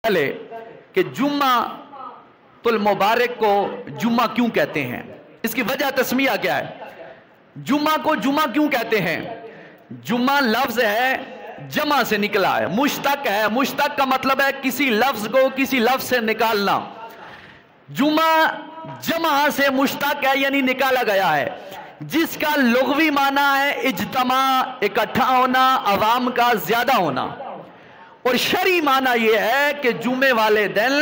پہلے کہ جمعہ المبارک کو جمعہ کیوں کہتے ہیں، اس کی وجہ تسمیہ کیا ہے؟ جمعہ کو جمعہ کیوں کہتے ہیں؟ جمعہ لفظ ہے، جمع سے نکلا ہے، مشتق ہے، مشتق کا مطلب ہے کسی لفظ کو کسی لفظ سے نکالنا۔ جمعہ جمع سے مشتق ہے یعنی نکالا گیا ہے، جس کا لغوی معنی ہے اجتماع، اکٹھا ہونا، عوام کا زیادہ ہونا، اور شرعی معنی یہ ہے کہ جمعے والے دن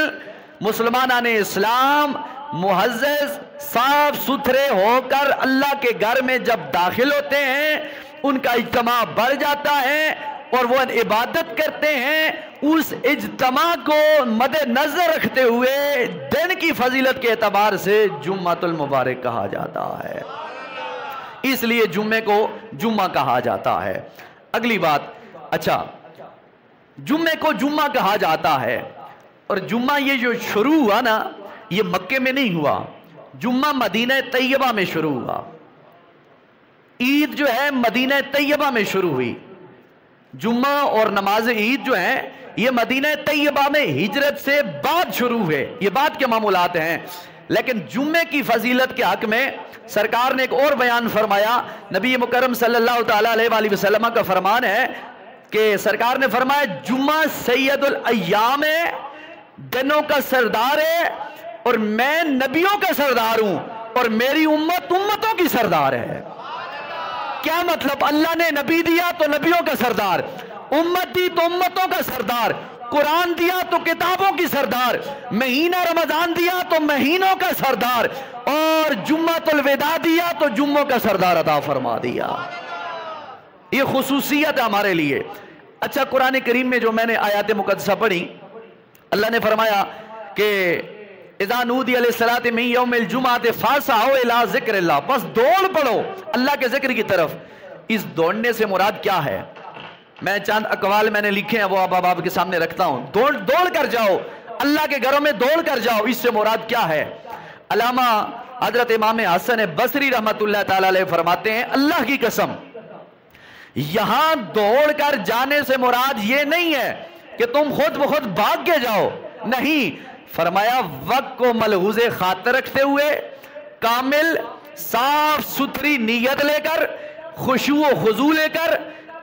مسلمانان اسلام معزز صاف ستھرے ہو کر اللہ کے گھر میں جب داخل ہوتے ہیں ان کا اجتماع بڑھ جاتا ہے اور وہ عبادت کرتے ہیں۔ اس اجتماع کو مد نظر رکھتے ہوئے دن کی فضیلت کے اعتبار سے جمعۃ المبارک کہا جاتا ہے، اس لیے جمعے کو جمعہ کہا جاتا ہے۔ اگلی بات، اچھا جمعے کو جمعہ کہا جاتا ہے، اور جمعہ یہ جو شروع ہوا نا یہ مکے میں نہیں ہوا، جمعہ مدینہ طیبہ میں شروع ہوا۔ عید جو ہے مدینہ طیبہ میں شروع ہوئی، جمعہ اور نماز عید جو ہیں یہ مدینہ طیبہ میں ہجرت سے بعد شروع ہوئے، یہ بعد کے معمولات ہیں۔ لیکن جمعے کی فضیلت کے حق میں سرکار نے ایک اور بیان فرمایا، نبی مکرم صلی اللہ تعالیٰ علیہ وآلہ وسلم کا فرمان ہے کہ سرکار نے فرمایا جمعہ سید الایام ہے، دنوں کا سردار ہے، اور میں نبیوں کا سردار ہوں اور میری امت امتوں کی سردار ہے۔ کیا مطلب؟ اللہ نے نبی دیا تو نبیوں کا سردار، امت دی تو امتوں کا سردار، قرآن دیا تو کتابوں کی سردار، مہینہ رمضان دیا تو مہینوں کا سردار، اور جمعۃ الوداع دیا تو جمعوں کا سردار عطا فرما دیا۔ یہ خصوصیت ہے ہمارے لیے۔ اچھا قرآن کریم میں جو میں نے آیات مقدسہ پڑھی، اللہ نے فرمایا کہ اذا نودی للصلاۃ من یوم الجمعۃ فاسعوا الی ذکر اللہ، بس دوڑ پڑو اللہ کے ذکر کی طرف۔ اس دوڑنے سے مراد کیا ہے؟ میں چند اقوال میں نے لکھے ہیں، وہ آپ کے سامنے رکھتا ہوں۔ دوڑ کر جاؤ، اللہ کے گھروں میں دوڑ کر جاؤ، اس سے مراد کیا ہے؟ علامہ حضرت امام حسن بصری رحمت اللہ تعالی علیہ فرماتے ہیں اللہ کی قسم یہاں دوڑ کر جانے سے مراد یہ نہیں ہے کہ تم خود بخود بھاگ کے جاؤ، نہیں، فرمایا وقت کو ملحوظ خاطر رکھتے ہوئے کامل صاف ستھری نیت لے کر، خشوع و خضوع لے کر،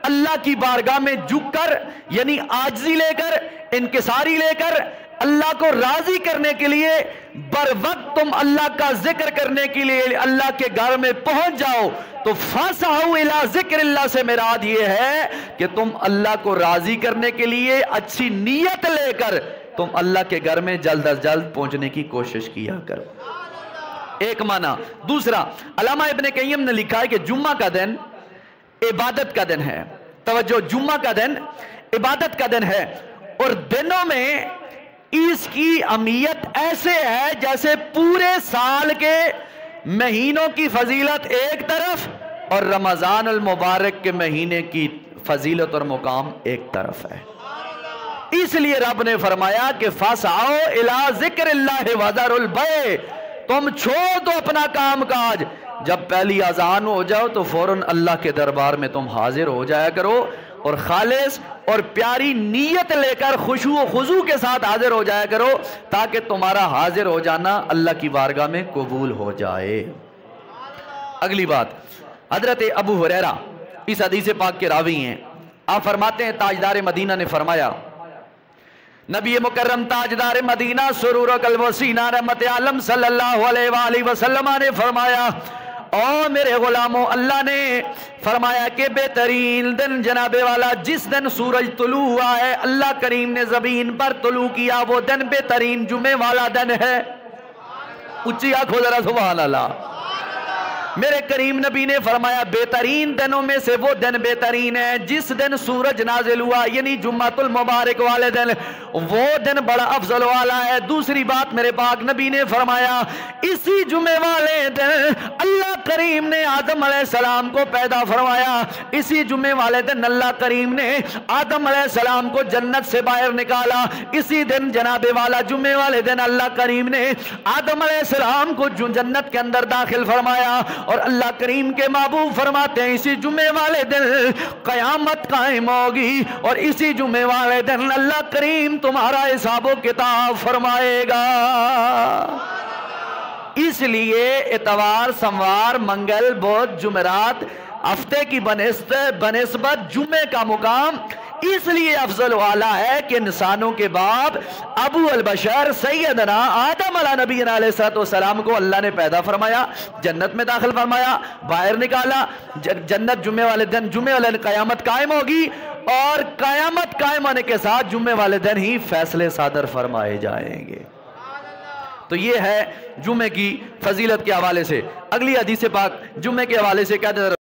اللہ کی بارگاہ میں جھک کر، یعنی عاجزی لے کر، انکساری لے کر، اللہ کو راضی کرنے کے لیے بر وقت تم اللہ کا ذکر کرنے کے لیے اللہ کے گھر میں پہنچ جاؤ۔ تو فاسعوا الی ذکر اللہ سے مراد یہ ہے کہ تم اللہ کو راضی کرنے کے لیے اچھی نیت لے کر تم اللہ کے گھر میں جلد از جلد پہنچنے کی کوشش کیا کرو، ایک معنی۔ دوسرا، علامہ ابن قیم نے لکھا ہے کہ جمعہ کا دن عبادت کا دن ہے، توجہ، جمعہ کا دن عبادت کا دن ہے، اور دنوں میں اس کی اہمیت ایسے ہے جیسے پورے سال کے مہینوں کی فضیلت ایک طرف اور رمضان المبارک کے مہینے کی فضیلت اور مقام ایک طرف ہے۔ اس لیے رب نے فرمایا کہ فاسعوا الی ذکر اللہ وذروا البیع، تم چھوڑ دو اپنا کام کاج، جب پہلی اذان ہو جاؤ تو فوراً اللہ کے دربار میں تم حاضر ہو جایا کرو، اور خالص اور پیاری نیت لے کر خشوع و خضوع کے ساتھ حاضر ہو جایا کرو تاکہ تمہارا حاضر ہو جانا اللہ کی بارگاہ میں قبول ہو جائے۔ اگلی بات، حضرت ابو ہریرہ اس حدیث پاک کے راوی ہیں، آپ فرماتے ہیں تاجدار مدینہ نے فرمایا، نبی مکرم تاجدار مدینہ سرور و قلب و سینہ رحمت عالم صلی اللہ علیہ وآلہ وسلم نے فرمایا، او میرے غلاموں، اللہ نے فرمایا کہ بہترین دن جناب والا جس دن سورج طلوع ہوا ہے، اللہ کریم نے زمین پر طلوع کیا، وہ دن بہترین جمعے والا دن ہے۔ اچھی آنکھوں ذرا سبحان اللہ۔ میرے کریم نبی نے فرمایا بہترین دنوں میں سے وہ دن بہترین ہے جس دن سورج نازل ہوا، یعنی جمعۃ المبارک والے دن، وہ دن بڑا افضل والا ہے۔ دوسری بات میرے پاک نبی نے فرمایا اسی جمعے والے دن اللہ کریم نے آدم علیہ السلام کو پیدا فرمایا، اسی جمعے والے دن اللہ کریم نے آدم علیہ السلام کو جنت سے باہر نکالا، اسی دن جناب والا جمعے والے دن اللہ کریم نے آدم علیہ السلام کو جنت کے اندر داخل فرمایا، اور اللہ کریم کے محبوب فرماتے ہیں اسی جمعے والے دن قیامت قائم ہوگی اور اسی جمعے والے دن اللہ کریم تمہارا حساب و کتاب فرمائے گا۔ اس لیے اتوار، سوموار، منگل، بدھ، جمعرات ہفتے کی بنسبت جمعے کا مقام اس لیے افضل و اعلیٰ ہے کہ انسانوں کے باپ ابو البشر سیدنا آدم علیہ نبینا علیہ السلام کو اللہ نے پیدا فرمایا، جنت میں داخل فرمایا، باہر نکالا۔ جنت جمعے والے دن قیامت قائم ہوگی اور قیامت قائم ہونے کے ساتھ جمعے والے دن ہی فیصلے صادر فرمائے جائیں گے۔ تو یہ ہے جمعے کی فضیلت کے حوالے سے۔ اگلی حدیث پاک جمعے کے حوالے سے کیا